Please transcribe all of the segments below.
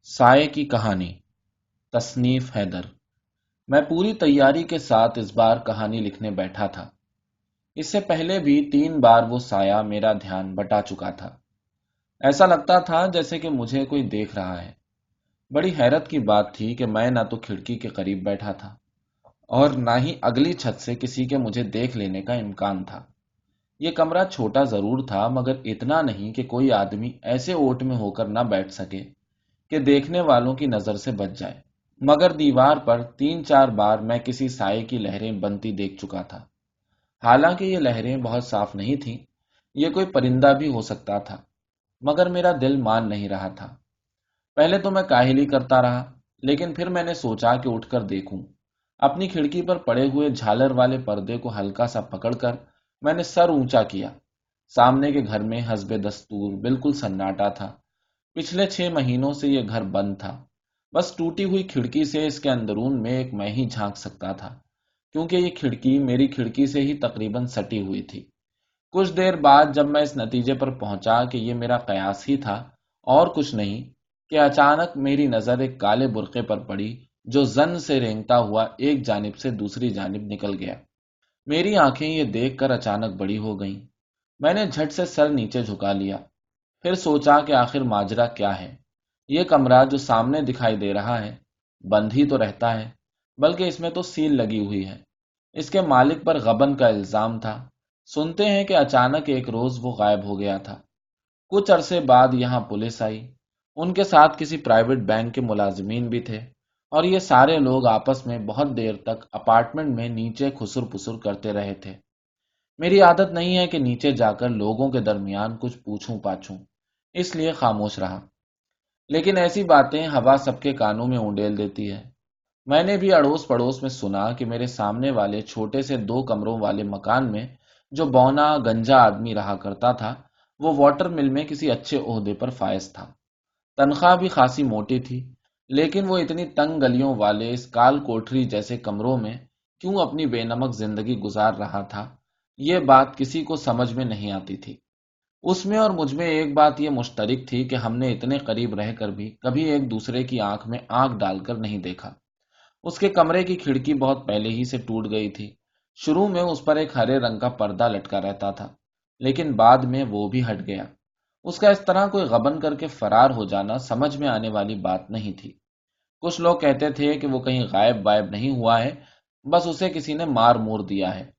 سائے کی کہانی، تصنیف حیدر۔ میں پوری تیاری کے ساتھ اس بار کہانی لکھنے بیٹھا تھا۔ اس سے پہلے بھی 3 بار وہ سایہ میرا دھیان بٹا چکا تھا۔ ایسا لگتا تھا جیسے کہ مجھے کوئی دیکھ رہا ہے۔ بڑی حیرت کی بات تھی کہ میں نہ تو کھڑکی کے قریب بیٹھا تھا اور نہ ہی اگلی چھت سے کسی کے مجھے دیکھ لینے کا امکان تھا۔ یہ کمرہ چھوٹا ضرور تھا، مگر اتنا نہیں کہ کوئی آدمی ایسے اوٹ میں ہو کر نہ بیٹھ سکے کہ دیکھنے والوں کی نظر سے بچ جائے۔ مگر دیوار پر 3-4 بار میں کسی سائے کی لہریں بنتی دیکھ چکا تھا۔ حالانکہ یہ لہریں بہت صاف نہیں تھیں، یہ کوئی پرندہ بھی ہو سکتا تھا، مگر میرا دل مان نہیں رہا تھا۔ پہلے تو میں کاہلی کرتا رہا، لیکن پھر میں نے سوچا کہ اٹھ کر دیکھوں۔ اپنی کھڑکی پر پڑے ہوئے جھالر والے پردے کو ہلکا سا پکڑ کر میں نے سر اونچا کیا۔ سامنے کے گھر میں حسب دستور بالکل سناٹا تھا۔ پچھلے 6 مہینوں سے یہ گھر بند تھا۔ بس ٹوٹی ہوئی کھڑکی سے اس کے اندرون میں ایک میں ہی جھانک سکتا تھا، کیونکہ یہ کھڑکی میری کھڑکی سے ہی تقریباً سٹی ہوئی تھی۔ کچھ دیر بعد جب میں اس نتیجے پر پہنچا کہ یہ میرا قیاس ہی تھا اور کچھ نہیں، کہ اچانک میری نظر ایک کالے برقعے پر پڑی جو زن سے رینگتا ہوا ایک جانب سے دوسری جانب نکل گیا۔ میری آنکھیں یہ دیکھ کر اچانک بڑی ہو گئیں۔ میں نے جھٹ سے سر نیچے جھکا لیا، پھر سوچا کہ آخر ماجرا کیا ہے۔ یہ کمرہ جو سامنے دکھائی دے رہا ہے بند ہی تو رہتا ہے، بلکہ اس میں تو سیل لگی ہوئی ہے۔ اس کے مالک پر غبن کا الزام تھا۔ سنتے ہیں کہ اچانک ایک روز وہ غائب ہو گیا تھا۔ کچھ عرصے بعد یہاں پولیس آئی، ان کے ساتھ کسی پرائیویٹ بینک کے ملازمین بھی تھے، اور یہ سارے لوگ آپس میں بہت دیر تک اپارٹمنٹ میں نیچے خسر پسر کرتے رہے تھے۔ میری عادت نہیں ہے کہ نیچے جا کر لوگوں کے درمیان کچھ پوچھوں پاچھوں، اس لیے خاموش رہا۔ لیکن ایسی باتیں ہوا سب کے کانوں میں اونڈیل دیتی ہے۔ میں نے بھی اڑوس پڑوس میں سنا کہ میرے سامنے والے چھوٹے سے 2 کمروں والے مکان میں جو بونا گنجا آدمی رہا کرتا تھا، وہ واٹر مل میں کسی اچھے عہدے پر فائز تھا۔ تنخواہ بھی خاصی موٹی تھی، لیکن وہ اتنی تنگ گلیوں والے اس کال کوٹری جیسے کمروں میں کیوں اپنی بے نمک زندگی گزار رہا تھا، یہ بات کسی کو سمجھ میں نہیں آتی تھی۔ اس میں اور مجھ میں ایک بات یہ مشترک تھی کہ ہم نے اتنے قریب رہ کر بھی کبھی ایک دوسرے کی آنکھ میں آنکھ ڈال کر نہیں دیکھا۔ اس کے کمرے کی کھڑکی بہت پہلے ہی سے ٹوٹ گئی تھی۔ شروع میں اس پر ایک ہرے رنگ کا پردہ لٹکا رہتا تھا، لیکن بعد میں وہ بھی ہٹ گیا۔ اس کا اس طرح کوئی غبن کر کے فرار ہو جانا سمجھ میں آنے والی بات نہیں تھی۔ کچھ لوگ کہتے تھے کہ وہ کہیں غائب وائب نہیں ہوا ہے، بس اسے کسی نے مار مور دیا ہے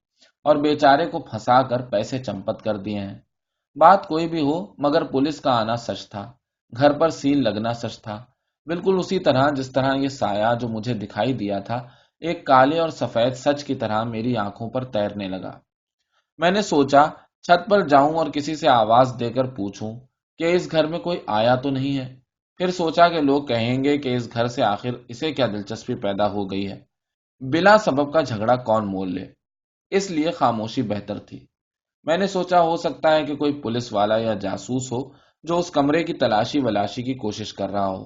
اور بیچارے کو پھنسا کر پیسے چمپت کر دیے ہیں۔ بات کوئی بھی ہو، مگر پولیس کا آنا سچ تھا، گھر پر سیل لگنا سچ تھا، بالکل اسی طرح جس طرح یہ سایہ جو مجھے دکھائی دیا تھا ایک کالے اور سفید سچ کی طرح میری آنکھوں پر تیرنے لگا۔ میں نے سوچا چھت پر جاؤں اور کسی سے آواز دے کر پوچھوں کہ اس گھر میں کوئی آیا تو نہیں ہے۔ پھر سوچا کہ لوگ کہیں گے کہ اس گھر سے آخر اسے کیا دلچسپی پیدا ہو گئی ہے، بلا سبب کا جھگڑا کون مول لے، اس لیے خاموشی بہتر تھی۔ میں نے سوچا ہو سکتا ہے کہ کوئی پولیس والا یا جاسوس ہو جو اس کمرے کی تلاشی ولاشی کی کوشش کر رہا ہو۔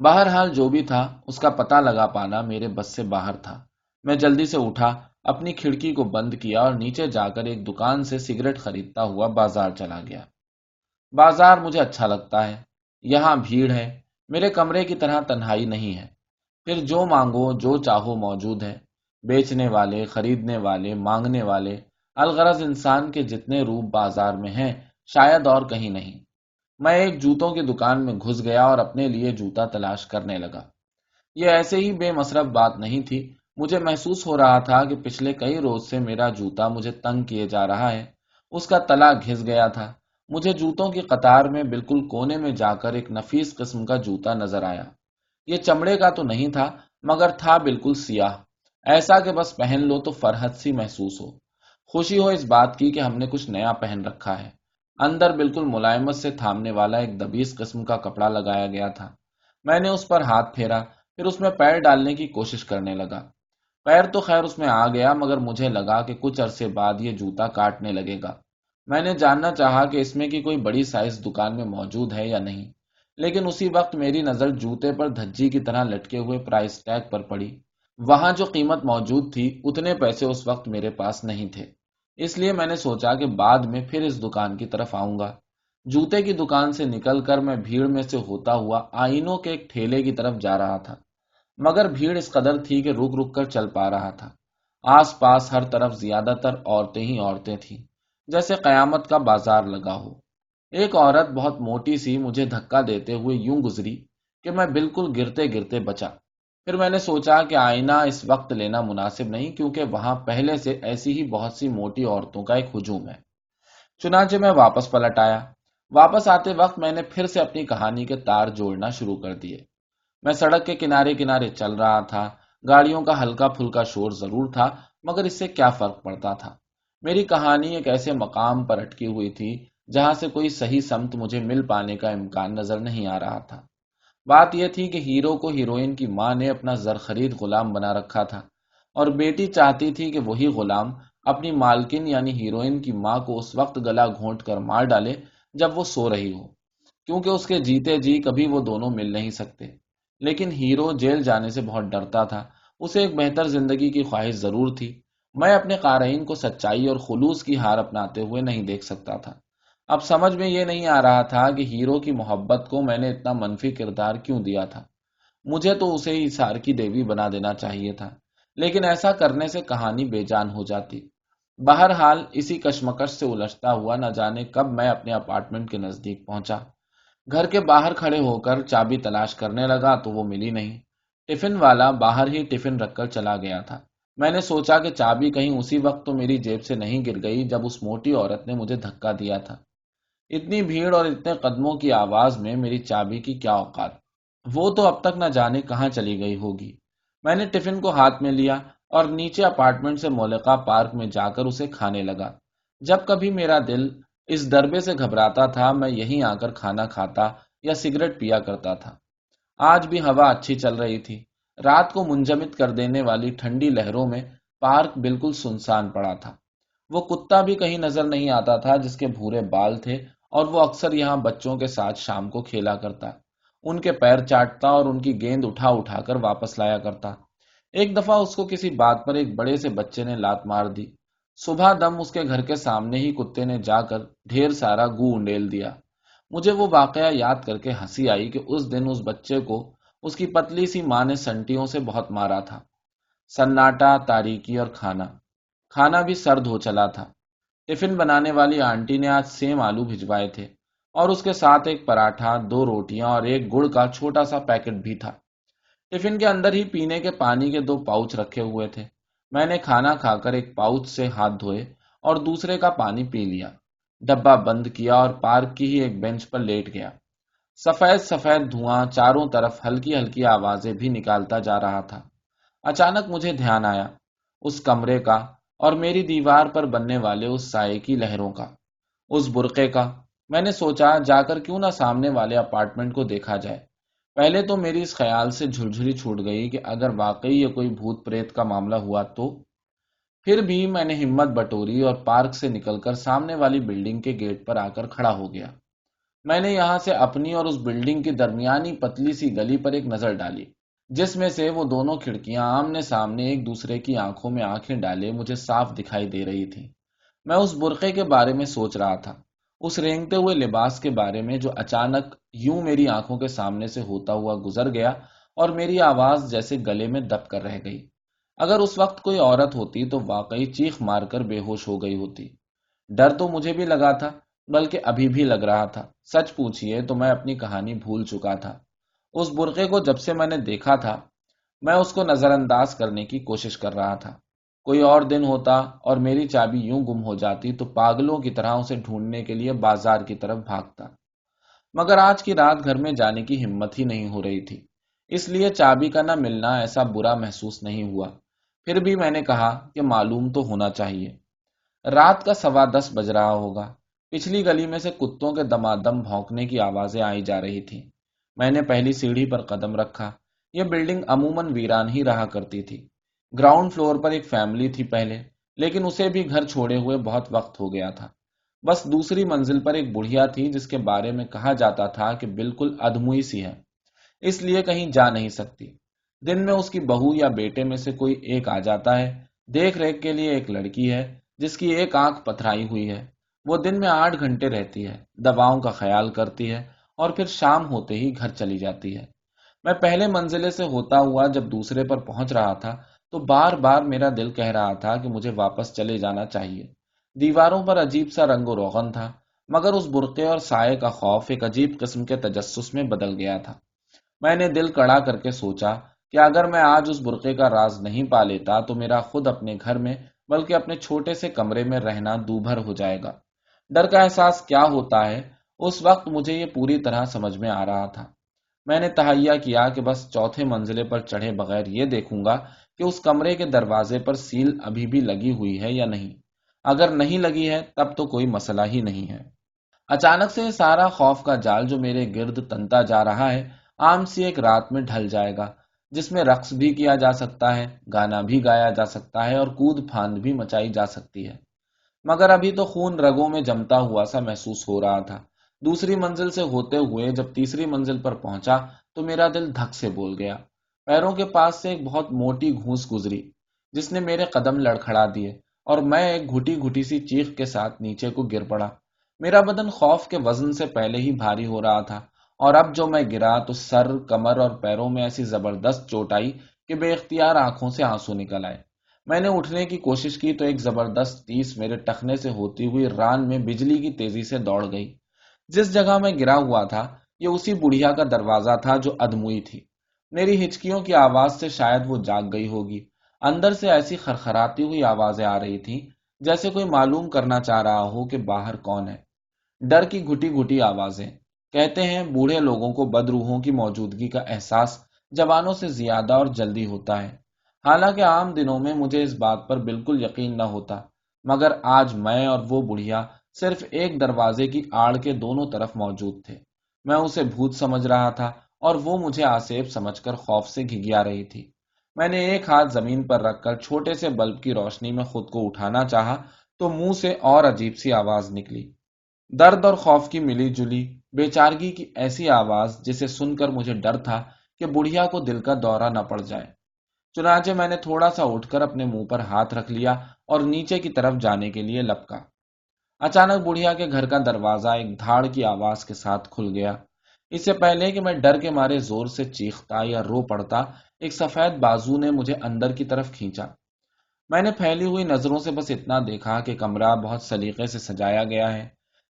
بہرحال جو بھی تھا، اس کا پتہ لگا پانا میرے بس سے باہر تھا۔ میں جلدی سے اٹھا، اپنی کھڑکی کو بند کیا اور نیچے جا کر ایک دکان سے سگریٹ خریدتا ہوا بازار چلا گیا۔ بازار مجھے اچھا لگتا ہے، یہاں بھیڑ ہے، میرے کمرے کی طرح تنہائی نہیں ہے۔ پھر جو مانگو جو چاہو موجود ہے، بیچنے والے، خریدنے والے، مانگنے والے، الغرض انسان کے جتنے روپ بازار میں ہیں شاید اور کہیں نہیں۔ میں ایک جوتوں کی دکان میں گھس گیا اور اپنے لیے جوتا تلاش کرنے لگا۔ یہ ایسے ہی بے مصرف بات نہیں تھی، مجھے محسوس ہو رہا تھا کہ پچھلے کئی روز سے میرا جوتا مجھے تنگ کیے جا رہا ہے۔ اس کا تلا گھس گیا تھا۔ مجھے جوتوں کی قطار میں بالکل کونے میں جا کر ایک نفیس قسم کا جوتا نظر آیا۔ یہ چمڑے کا تو نہیں تھا، مگر تھا بالکل سیاہ، ایسا کہ بس پہن لو تو فرحت سی محسوس ہو۔ خوشی ہو اس بات کی کہ ہم نے کچھ نیا پہن رکھا ہے۔ اندر بالکل ملائمت سے تھامنے والا ایک دبیس قسم کا کپڑا لگایا گیا تھا۔ میں نے اس پر ہاتھ پھیرا، پھر اس میں پیر ڈالنے کی کوشش کرنے لگا۔ پیر تو خیر اس میں آ گیا، مگر مجھے لگا کہ کچھ عرصے بعد یہ جوتا کاٹنے لگے گا۔ میں نے جاننا چاہا کہ اس میں کی کوئی بڑی سائز دکان میں موجود ہے یا نہیں، لیکن اسی وقت میری نظر جوتے پر دھجی کی طرح لٹکے ہوئے پرائس ٹیگ پر پڑی۔ وہاں جو قیمت موجود تھی اتنے پیسے اس وقت میرے پاس نہیں تھے، اس لیے میں نے سوچا کہ بعد میں پھر اس دکان کی طرف آؤں گا۔ جوتے کی دکان سے نکل کر میں بھیڑ میں سے ہوتا ہوا آئینوں کے ایک ٹھیلے کی طرف جا رہا تھا، مگر بھیڑ اس قدر تھی کہ رک رک کر چل پا رہا تھا۔ آس پاس ہر طرف زیادہ تر عورتیں ہی عورتیں تھیں، جیسے قیامت کا بازار لگا ہو۔ ایک عورت بہت موٹی سی مجھے دھکا دیتے ہوئے یوں گزری کہ میں بالکل گرتے گرتے بچا۔ پھر میں نے سوچا کہ آئینہ اس وقت لینا مناسب نہیں، کیونکہ وہاں پہلے سے ایسی ہی بہت سی موٹی عورتوں کا ایک ہجوم ہے۔ چنانچہ میں واپس پلٹ آیا۔ واپس آتے وقت میں نے پھر سے اپنی کہانی کے تار جوڑنا شروع کر دیے۔ میں سڑک کے کنارے کنارے چل رہا تھا۔ گاڑیوں کا ہلکا پھلکا شور ضرور تھا، مگر اس سے کیا فرق پڑتا تھا؟ میری کہانی ایک ایسے مقام پر اٹکی ہوئی تھی جہاں سے کوئی صحیح سمت مجھے مل پانے کا امکان نظر نہیں آ رہا تھا۔ بات یہ تھی کہ ہیرو کو ہیروئن کی ماں نے اپنا زرخرید غلام بنا رکھا تھا، اور بیٹی چاہتی تھی کہ وہی غلام اپنی مالکن یعنی ہیروئن کی ماں کو اس وقت گلا گھونٹ کر مار ڈالے جب وہ سو رہی ہو، کیونکہ اس کے جیتے جی کبھی وہ دونوں مل نہیں سکتے۔ لیکن ہیرو جیل جانے سے بہت ڈرتا تھا، اسے ایک بہتر زندگی کی خواہش ضرور تھی۔ میں اپنے قارئین کو سچائی اور خلوص کی ہار اپناتے ہوئے نہیں دیکھ سکتا تھا۔ اب سمجھ میں یہ نہیں آ رہا تھا کہ ہیرو کی محبت کو میں نے اتنا منفی کردار کیوں دیا تھا۔ مجھے تو اسے ایثار کی دیوی بنا دینا چاہیے تھا، لیکن ایسا کرنے سے کہانی بے جان ہو جاتی۔ بہرحال اسی کشمکش سے الجھتا ہوا نہ جانے کب میں اپنے اپارٹمنٹ کے نزدیک پہنچا۔ گھر کے باہر کھڑے ہو کر چابی تلاش کرنے لگا تو وہ ملی نہیں۔ ٹفن والا باہر ہی ٹفن رکھ کر چلا گیا تھا۔ میں نے سوچا کہ چابی کہیں اسی وقت تو میری جیب سے نہیں گر گئی جب اس موٹی عورت نے مجھے دھکا دیا تھا۔ اتنی بھیڑ اور اتنے قدموں کی آواز میں میری چابی کی کیا اوقات؟ وہ تو اب تک نہ جانے کہاں چلی گئی ہوگی۔ میں نے ٹفن کو ہاتھ میں لیا اور نیچے اپارٹمنٹ سے مولکا پارک میں جا کر اسے کھانے لگا۔ جب کبھی میرا دل اس ڈربے سے گھبراتا تھا میں یہیں آ کر کھانا کھاتا یا سگریٹ پیا کرتا تھا۔ آج بھی ہوا اچھی چل رہی تھی۔ رات کو منجمد کر دینے والی ٹھنڈی لہروں میں پارک بالکل سنسان پڑا تھا۔ وہ کتا بھی کہیں نظر نہیں آتا تھا جس کے بھورے بال تھے، اور وہ اکثر یہاں بچوں کے ساتھ شام کو کھیلا کرتا، ان کے پیر چاٹتا اور ان کی گیند اٹھا اٹھا کر واپس لایا کرتا۔ ایک دفعہ اس کو کسی بات پر ایک بڑے سے بچے نے لات مار دی۔ صبح دم اس کے گھر کے سامنے ہی کتے نے جا کر ڈھیر سارا گو انڈیل دیا۔ مجھے وہ واقعہ یاد کر کے ہنسی آئی کہ اس دن اس بچے کو اس کی پتلی سی ماں نے سنٹیوں سے بہت مارا تھا۔ سناٹا، تاریکی اور کھانا بھی سرد ہو چلا تھا۔ ٹفن بنانے والی آنٹی نے آج سیم آلو بھجوائے تھے، اور اس کے ساتھ ایک پراٹھا، دو روٹیاں اور ایک گڑ کا چھوٹا سا پیکٹ بھی تھا۔ ٹفن کے اندر ہی پینے کے پانی کے دو پاؤچ رکھے ہوئے تھے۔ میں نے کھانا کھا کر ایک پاؤچ سے ہاتھ دھوئے اور دوسرے کا پانی پی لیا، ڈبہ بند کیا اور پارک کی ہی ایک بینچ پر لیٹ گیا۔ سفید سفید دھواں چاروں طرف ہلکی ہلکی آوازیں بھی نکالتا جا رہا تھا۔ اچانک مجھے دھیان آیا اس کمرے کا، اور میری دیوار پر بننے والے اس سائے کی لہروں کا، اس برقعے کا۔ میں نے سوچا جا کر کیوں نہ سامنے والے اپارٹمنٹ کو دیکھا جائے۔ پہلے تو میری اس خیال سے جھلجھلی چھوٹ گئی کہ اگر واقعی یہ کوئی بھوت پریت کا معاملہ ہوا تو۔ پھر بھی میں نے ہمت بٹوری اور پارک سے نکل کر سامنے والی بلڈنگ کے گیٹ پر آ کر کھڑا ہو گیا۔ میں نے یہاں سے اپنی اور اس بلڈنگ کی درمیانی پتلی سی گلی پر ایک نظر ڈالی، جس میں سے وہ دونوں کھڑکیاں آمنے سامنے ایک دوسرے کی آنکھوں میں آنکھیں ڈالے مجھے صاف دکھائی دے رہی تھی۔ میں اس برقعے کے بارے میں سوچ رہا تھا، اس رینگتے ہوئے لباس کے بارے میں جو اچانک یوں میری آنکھوں کے سامنے سے ہوتا ہوا گزر گیا، اور میری آواز جیسے گلے میں دب کر رہ گئی۔ اگر اس وقت کوئی عورت ہوتی تو واقعی چیخ مار کر بے ہوش ہو گئی ہوتی۔ ڈر تو مجھے بھی لگا تھا، بلکہ ابھی بھی لگ رہا تھا۔ سچ پوچھئے تو میں اپنی کہانی بھول چکا تھا۔ اس برقعے کو جب سے میں نے دیکھا تھا، میں اس کو نظر انداز کرنے کی کوشش کر رہا تھا۔ کوئی اور دن ہوتا اور میری چابی یوں گم ہو جاتی تو پاگلوں کی طرح اسے ڈھونڈنے کے لیے بازار کی طرف بھاگتا، مگر آج کی رات گھر میں جانے کی ہمت ہی نہیں ہو رہی تھی، اس لیے چابی کا نہ ملنا ایسا برا محسوس نہیں ہوا۔ پھر بھی میں نے کہا کہ معلوم تو ہونا چاہیے۔ رات کا 10:15 بج رہا ہوگا۔ پچھلی گلی میں سے کتوں کے دمادم بھونکنے کی آوازیں آئی جا رہی تھی۔ میں نے پہلی سیڑھی پر قدم رکھا۔ یہ بلڈنگ عموماً ویران ہی رہا کرتی تھی۔ گراؤنڈ فلور پر ایک فیملی تھی پہلے، لیکن اسے بھی گھر چھوڑے ہوئے بہت وقت ہو گیا تھا۔ بس دوسری منزل پر ایک بڑھیا تھی جس کے بارے میں کہا جاتا تھا کہ بالکل ادھموئی سی ہے، اس لیے کہیں جا نہیں سکتی۔ دن میں اس کی بہو یا بیٹے میں سے کوئی ایک آ جاتا ہے۔ دیکھ ریکھ کے لیے ایک لڑکی ہے جس کی ایک آنکھ پتھرائی ہوئی ہے۔ وہ دن میں 8 گھنٹے رہتی ہے، دواؤں کا خیال کرتی ہے اور پھر شام ہوتے ہی گھر چلی جاتی ہے۔ میں پہلے منزلے سے ہوتا ہوا جب دوسرے پر پہنچ رہا تھا تو بار بار میرا دل کہہ رہا تھا کہ مجھے واپس چلے جانا چاہیے۔ دیواروں پر عجیب سا رنگ و روغن تھا، مگر اس برقعے اور سائے کا خوف ایک عجیب قسم کے تجسس میں بدل گیا تھا۔ میں نے دل کڑا کر کے سوچا کہ اگر میں آج اس برقعے کا راز نہیں پا لیتا تو میرا خود اپنے گھر میں بلکہ اپنے چھوٹے سے کمرے میں رہنا دوبھر ہو جائے گا۔ ڈر کا احساس کیا ہوتا ہے اس وقت مجھے یہ پوری طرح سمجھ میں آ رہا تھا۔ میں نے تہیہ کیا کہ بس چوتھے منزلے پر چڑھے بغیر یہ دیکھوں گا کہ اس کمرے کے دروازے پر سیل ابھی بھی لگی ہوئی ہے یا نہیں۔ اگر نہیں لگی ہے تب تو کوئی مسئلہ ہی نہیں ہے۔ اچانک سے یہ سارا خوف کا جال جو میرے گرد تنتا جا رہا ہے عام سی ایک رات میں ڈھل جائے گا، جس میں رقص بھی کیا جا سکتا ہے، گانا بھی گایا جا سکتا ہے اور کود پھاند بھی مچائی جا سکتی ہے۔ مگر ابھی تو خون رگوں میں جمتا ہوا سا محسوس ہو رہا تھا۔ دوسری منزل سے ہوتے ہوئے جب تیسری منزل پر پہنچا تو میرا دل دھک سے بول گیا۔ پیروں کے پاس سے ایک بہت موٹی گھونس گزری جس نے میرے قدم لڑکھڑا دیے اور میں ایک گھٹی گھٹی سی چیخ کے ساتھ نیچے کو گر پڑا۔ میرا بدن خوف کے وزن سے پہلے ہی بھاری ہو رہا تھا اور اب جو میں گرا تو سر، کمر اور پیروں میں ایسی زبردست چوٹ آئی کہ بے اختیار آنکھوں سے آنسو نکل آئے۔ میں نے اٹھنے کی کوشش کی تو ایک زبردست ٹیس میرے ٹخنے سے ہوتی ہوئی ران میں بجلی کی تیزی سے دوڑ گئی۔ جس جگہ میں گرا ہوا تھا یہ اسی بڑھیا کا دروازہ تھا جو ادموئی تھی۔ میری ہچکیوں کی آواز سے شاید وہ جاگ گئی ہوگی۔ اندر سے ایسی خرخراتی ہوئی آوازیں آ رہی تھیں جیسے کوئی معلوم کرنا چاہ رہا ہو کہ باہر کون ہے۔ ڈر کی گھٹی گھٹی آوازیں۔ کہتے ہیں بوڑھے لوگوں کو بدروحوں کی موجودگی کا احساس جوانوں سے زیادہ اور جلدی ہوتا ہے۔ حالانکہ عام دنوں میں مجھے اس بات پر بالکل یقین نہ ہوتا، مگر آج میں اور وہ بڑھیا صرف ایک دروازے کی آڑ کے دونوں طرف موجود تھے۔ میں اسے بھوت سمجھ رہا تھا اور وہ مجھے آسیب سمجھ کر خوف سے گھگیا رہی تھی۔ میں نے ایک ہاتھ زمین پر رکھ کر چھوٹے سے بلب کی روشنی میں خود کو اٹھانا چاہا تو منہ سے اور عجیب سی آواز نکلی، درد اور خوف کی ملی جلی بے چارگی کی ایسی آواز جسے سن کر مجھے ڈر تھا کہ بڑھیا کو دل کا دورہ نہ پڑ جائے۔ چنانچہ میں نے تھوڑا سا اٹھ کر اپنے منہ پر ہاتھ رکھ لیا اور نیچے کی طرف جانے کے لیے لپکا۔ اچانک بڑھیا کے گھر کا دروازہ ایک دھاڑ کی آواز کے ساتھ کھل گیا۔ اس سے پہلے کہ میں ڈر کے مارے زور سے چیختا یا رو پڑتا ایک سفید بازو نے مجھے اندر کی طرف کھینچا۔ میں نے پھیلی ہوئی نظروں سے بس اتنا دیکھا کہ کمرہ بہت سلیقے سے سجایا گیا ہے۔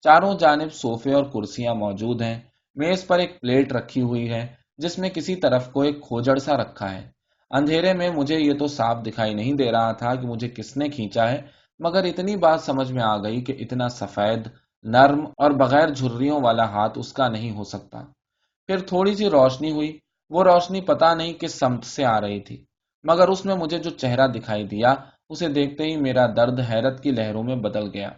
چاروں جانب صوفے اور کرسیاں موجود ہیں۔ میز پر ایک پلیٹ رکھی ہوئی ہے جس میں کسی طرف کو ایک کھوجڑ سا رکھا ہے۔ اندھیرے میں مجھے یہ تو صاف دکھائی نہیں دے رہا تھا کہ مجھے کس نے کھینچا ہے، مگر اتنی بات سمجھ میں آ گئی کہ اتنا سفید، نرم اور بغیر جھریوں والا ہاتھ اس کا نہیں ہو سکتا۔ پھر تھوڑی سی روشنی ہوئی، وہ روشنی پتہ نہیں کس سمت سے آ رہی تھی، مگر اس میں مجھے جو چہرہ دکھائی دیا اسے دیکھتے ہی میرا درد حیرت کی لہروں میں بدل گیا۔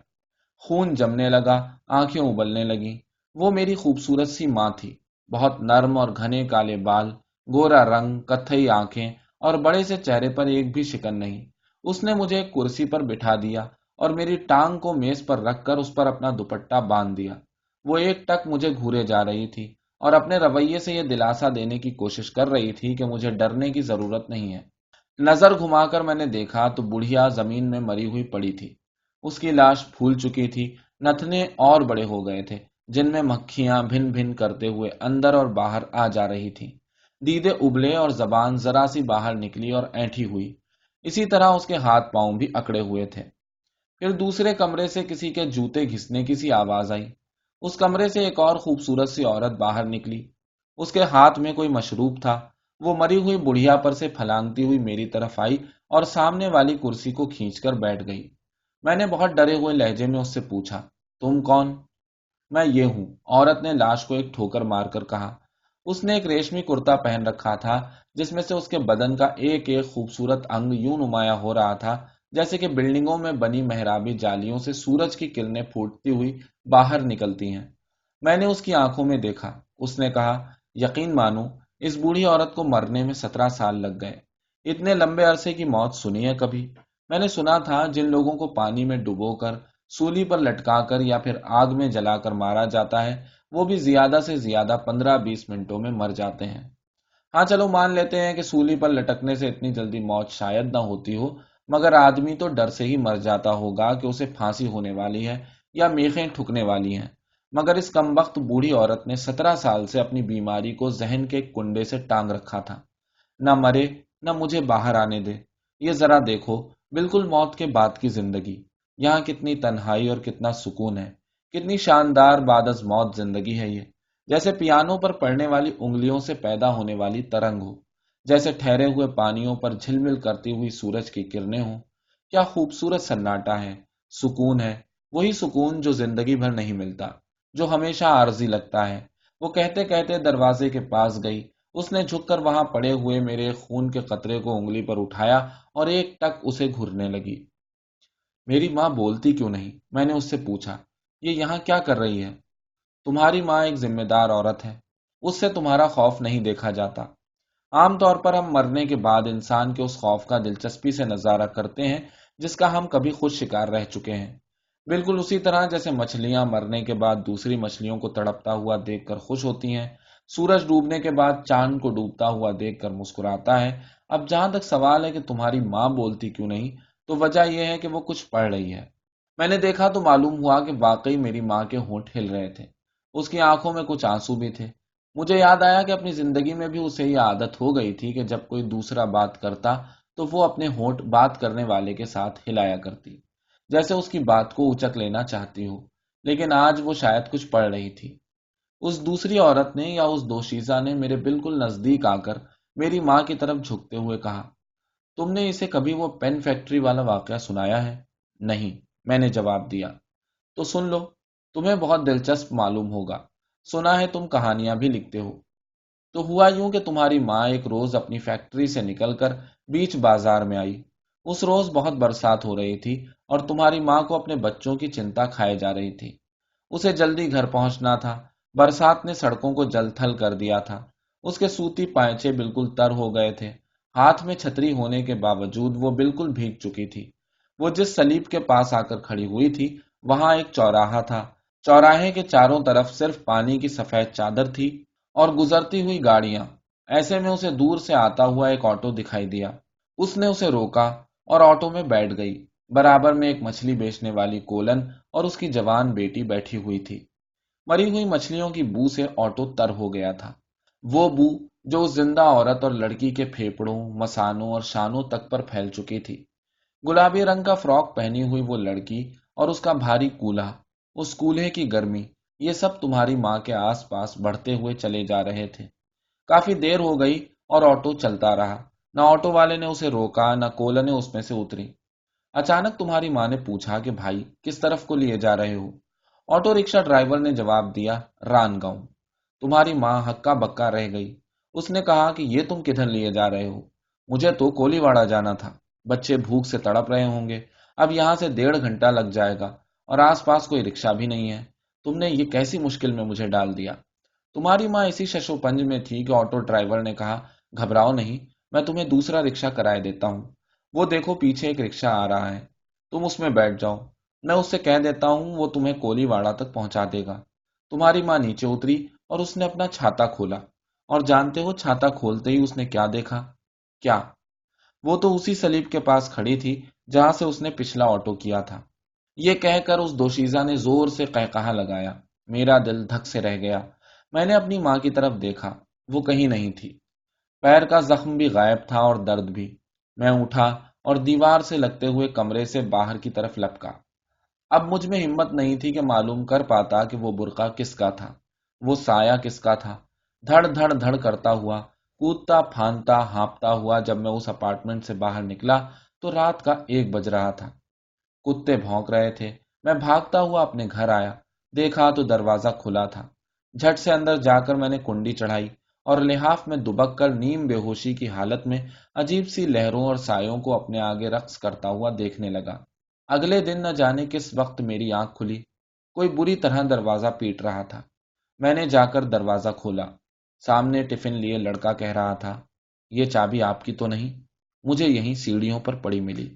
خون جمنے لگا، آنکھیں ابلنے لگیں۔ وہ میری خوبصورت سی ماں تھی، بہت نرم اور گھنے کالے بال، گورا رنگ، کتھئی آنکھیں اور بڑے سے چہرے پر ایک بھی شکن نہیں۔ اس نے مجھے ایک کرسی پر بٹھا دیا اور میری ٹانگ کو میز پر رکھ کر اس پر اپنا دوپٹہ باندھ دیا۔ وہ ایک ٹک مجھے گھورے جا رہی تھی اور اپنے رویے سے یہ دلاسا دینے کی کوشش کر رہی تھی کہ مجھے ڈرنے کی ضرورت نہیں ہے۔ نظر گھما کر میں نے دیکھا تو بڑھیا زمین میں مری ہوئی پڑی تھی۔ اس کی لاش پھول چکی تھی، نتنے اور بڑے ہو گئے تھے جن میں مکھیاں بھن بھن کرتے ہوئے اندر اور باہر آ جا رہی تھی۔ دیدے ابلے اور زبان ذرا سی باہر نکلی اور اینٹھی ہوئی۔ اسی طرح اس کے ہاتھ پاؤں بھی اکڑے ہوئے تھے۔ پھر دوسرے کمرے سے کسی کے جوتے گھسنے کی سی آواز آئی۔ اس کمرے سے ایک اور خوبصورت سی عورت باہر نکلی۔ اس کے ہاتھ میں کوئی مشروب تھا۔ وہ مری ہوئی بڑھیا پر سے پھلانگتی ہوئی میری طرف آئی اور سامنے والی کرسی کو کھینچ کر بیٹھ گئی۔ میں نے بہت ڈرے ہوئے لہجے میں اس سے پوچھا، تم کون؟ میں یہ ہوں، عورت نے لاش کو ایک ٹھوکر مار کر کہا۔ اس نے ایک ریشمی کرتا پہن رکھا تھا جس میں سے اس کے بدن کا ایک ایک خوبصورت انگ یوں نمایاں ہو رہا تھا جیسے کہ بلڈنگوں میں بنی محرابی جالیوں سے سورج کی کرنیں پھوٹتی ہوئی باہر نکلتی ہیں۔ میں نے اس کی آنکھوں میں دیکھا۔ اس نے کہا، یقین مانو اس بوڑھی عورت کو مرنے میں 17 سال لگ گئے۔ اتنے لمبے عرصے کی موت سنی ہے کبھی؟ میں نے سنا تھا جن لوگوں کو پانی میں ڈبو کر، سولی پر لٹکا کر یا پھر آگ میں جلا کر مارا جاتا ہے وہ بھی زیادہ سے زیادہ 15-20 منٹوں میں مر جاتے ہیں۔ ہاں چلو مان لیتے ہیں کہ سولی پر لٹکنے سے اتنی جلدی موت شاید نہ ہوتی ہو، مگر آدمی تو ڈر سے ہی مر جاتا ہوگا کہ اسے پھانسی ہونے والی ہے یا میخیں ٹھکنے والی ہیں، مگر اس کمبخت بوڑھی عورت نے 17 سال سے اپنی بیماری کو ذہن کے کنڈے سے ٹانگ رکھا تھا۔ نہ مرے، نہ مجھے باہر آنے دے۔ یہ ذرا دیکھو، بالکل موت کے بعد کی زندگی۔ یہاں کتنی تنہائی اور کتنا سکون ہے، کتنی شاندار بعد از موت زندگی ہے یہ، جیسے پیانو پر پڑنے والی انگلیوں سے پیدا ہونے والی ترنگ ہو، جیسے ٹھہرے ہوئے پانیوں پر جھلمل کرتی ہوئی سورج کی کرنیں ہوں۔ کیا خوبصورت سناٹا ہے، سکون ہے، وہی سکون جو زندگی بھر نہیں ملتا، جو ہمیشہ عارضی لگتا ہے۔ وہ کہتے کہتے دروازے کے پاس گئی۔ اس نے جھک کر وہاں پڑے ہوئے میرے خون کے قطرے کو انگلی پر اٹھایا اور ایک ٹک اسے گھرنے لگی۔ میری ماں بولتی کیوں نہیں؟ میں نے اس سے پوچھا۔ یہ یہاں کیا کر رہی ہے؟ تمہاری ماں ایک ذمہ دار عورت ہے، اس سے تمہارا خوف نہیں دیکھا جاتا۔ عام طور پر ہم مرنے کے بعد انسان کے اس خوف کا دلچسپی سے نظارہ کرتے ہیں جس کا ہم کبھی خود شکار رہ چکے ہیں، بالکل اسی طرح جیسے مچھلیاں مرنے کے بعد دوسری مچھلیوں کو تڑپتا ہوا دیکھ کر خوش ہوتی ہیں، سورج ڈوبنے کے بعد چاند کو ڈوبتا ہوا دیکھ کر مسکراتا ہے۔ اب جہاں تک سوال ہے کہ تمہاری ماں بولتی کیوں نہیں، تو وجہ یہ ہے کہ وہ کچھ پڑھ رہی ہے۔ میں نے دیکھا تو معلوم ہوا کہ واقعی میری ماں کے ہونٹ ہل رہے تھے، اس کی آنکھوں میں کچھ آنسو بھی تھے۔ مجھے یاد آیا کہ اپنی زندگی میں بھی اسے یہ عادت ہو گئی تھی کہ جب کوئی دوسرا بات کرتا تو وہ اپنے ہونٹ بات کرنے والے کے ساتھ ہلایا کرتی، جیسے اس کی بات کو اچک لینا چاہتی ہو۔ لیکن آج وہ شاید کچھ پڑھ رہی تھی۔ اس دوسری عورت نے یا اس دوشیزہ نے میرے بالکل نزدیک آ کر میری ماں کی طرف جھکتے ہوئے کہا، تم نے اسے کبھی وہ پین فیکٹری والا واقعہ سنایا ہے؟ نہیں، میں نے جواب دیا۔ تو سن لو، تمہیں بہت دلچسپ معلوم ہوگا۔ سنا ہے تم کہانیاں بھی لکھتے ہو۔ تو ہوا یوں کہ تمہاری ماں ایک روز اپنی فیکٹری سے نکل کر بیچ بازار میں آئی۔ اس روز بہت برسات ہو رہی تھی اور تمہاری ماں کو اپنے بچوں کی چنتا کھائے جا رہی تھی۔ اسے جلدی گھر پہنچنا تھا۔ برسات نے سڑکوں کو جل تھل کر دیا تھا۔ اس کے سوتی پائچے بالکل تر ہو گئے تھے۔ ہاتھ میں چھتری ہونے کے باوجود وہ بالکل بھیگ چکی تھی۔ وہ جس سلیب کے پاس آ کر کھڑی ہوئی تھی، وہاں ایک چوراہا تھا۔ چوراہے کے چاروں طرف صرف پانی کی سفید چادر تھی اور گزرتی ہوئی گاڑیاں۔ ایسے میں اسے دور سے آتا ہوا ایک آٹو دکھائی دیا۔ اس نے اسے روکا اور آٹو میں بیٹھ گئی۔ برابر میں ایک مچھلی بیچنے والی کولن اور اس کی جوان بیٹی بیٹھی ہوئی تھی۔ مری ہوئی مچھلیوں کی بو سے آٹو تر ہو گیا تھا، وہ بو جو اس زندہ عورت اور لڑکی کے پھیپڑوں، مسانوں اور شانوں تک پر پھیل چکی تھی۔ گلابی رنگ کا فراک پہنی ہوئی وہ لڑکی اور اس کا بھاری کولہا، اس کولہے کی گرمی، یہ سب تمہاری ماں کے آس پاس بڑھتے ہوئے چلے جا رہے تھے۔ کافی دیر ہو گئی اور آٹو چلتا رہا۔ نہ آٹو والے نے اسے روکا، نہ کولنیں اس میں سے اتری۔ اچانک تمہاری ماں نے پوچھا کہ بھائی کس طرف کو لیے جا رہے ہو؟ آٹو رکشہ ڈرائیور نے جواب دیا، ران گاؤں۔ تمہاری ماں ہکا بکا رہ گئی۔ اس نے کہا کہ یہ تم کدھر لیے جا رہے ہو؟ مجھے تو کولی واڑہ جانا تھا، بچے بھوک سے تڑپ رہے ہوں گے، اب یہاں سے 1.5 گھنٹہ لگ جائے گا اور آس پاس کوئی رکشہ بھی نہیں ہے، تم نے یہ کیسی مشکل میں مجھے ڈال دیا؟ تمہاری ماں اسی شش و پنج میں تھی کہ آٹو ڈرائیور نے کہا، گھبراؤ نہیں، میں تمہیں دوسرا رکشہ کرائے دیتا ہوں، وہ دیکھو پیچھے ایک رکشہ آ رہا ہے، تم اس میں بیٹھ جاؤ، میں اس سے کہہ دیتا ہوں وہ تمہیں کولی واڑہ تک پہنچا دے گا۔ تمہاری ماں نیچے اتری اور اس نے اپنا چھاتا کھولا، اور جانتے ہو چھاتا کھولتے ہی اس نے کیا دیکھا؟ کیا؟ وہ تو اسی سلیب کے پاس کھڑی تھی جہاں سے اس نے پچھلا آٹو کیا تھا۔ یہ کہہ کر اس دوشیزہ نے زور سے قہقہا لگایا۔ میرا دل دھک سے رہ گیا۔ میں نے اپنی ماں کی طرف دیکھا، وہ کہیں نہیں تھی۔ پیر کا زخم بھی غائب تھا اور درد بھی۔ میں اٹھا اور دیوار سے لگتے ہوئے کمرے سے باہر کی طرف لپکا۔ اب مجھ میں ہمت نہیں تھی کہ معلوم کر پاتا کہ وہ برقع کس کا تھا، وہ سایہ کس کا تھا۔ دھڑ دھڑ دھڑ کرتا ہوا، کودتا پھاندتا ہانپتا ہوا جب میں اس اپارٹمنٹ سے باہر نکلا تو رات کا 1 بج رہا تھا۔ کتے بھونک رہے تھے۔ میں بھاگتا ہوا اپنے گھر آیا، دیکھا تو دروازہ کھلا تھا۔ جھٹ سے اندر جا کر میں نے کنڈی چڑھائی اور لحاف میں دبک کر نیم بے ہوشی کی حالت میں عجیب سی لہروں اور سایوں کو اپنے آگے رقص کرتا ہوا دیکھنے لگا۔ اگلے دن نہ جانے کس وقت میری آنکھ کھلی، کوئی بری طرح دروازہ پیٹ رہا تھا۔ میں نے جا کر دروازہ کھولا۔ سامنے ٹفن لیے لڑکا کہہ رہا تھا، یہ چابی آپ کی تو نہیں؟ مجھے یہیں سیڑھیوں پر پڑی ملی۔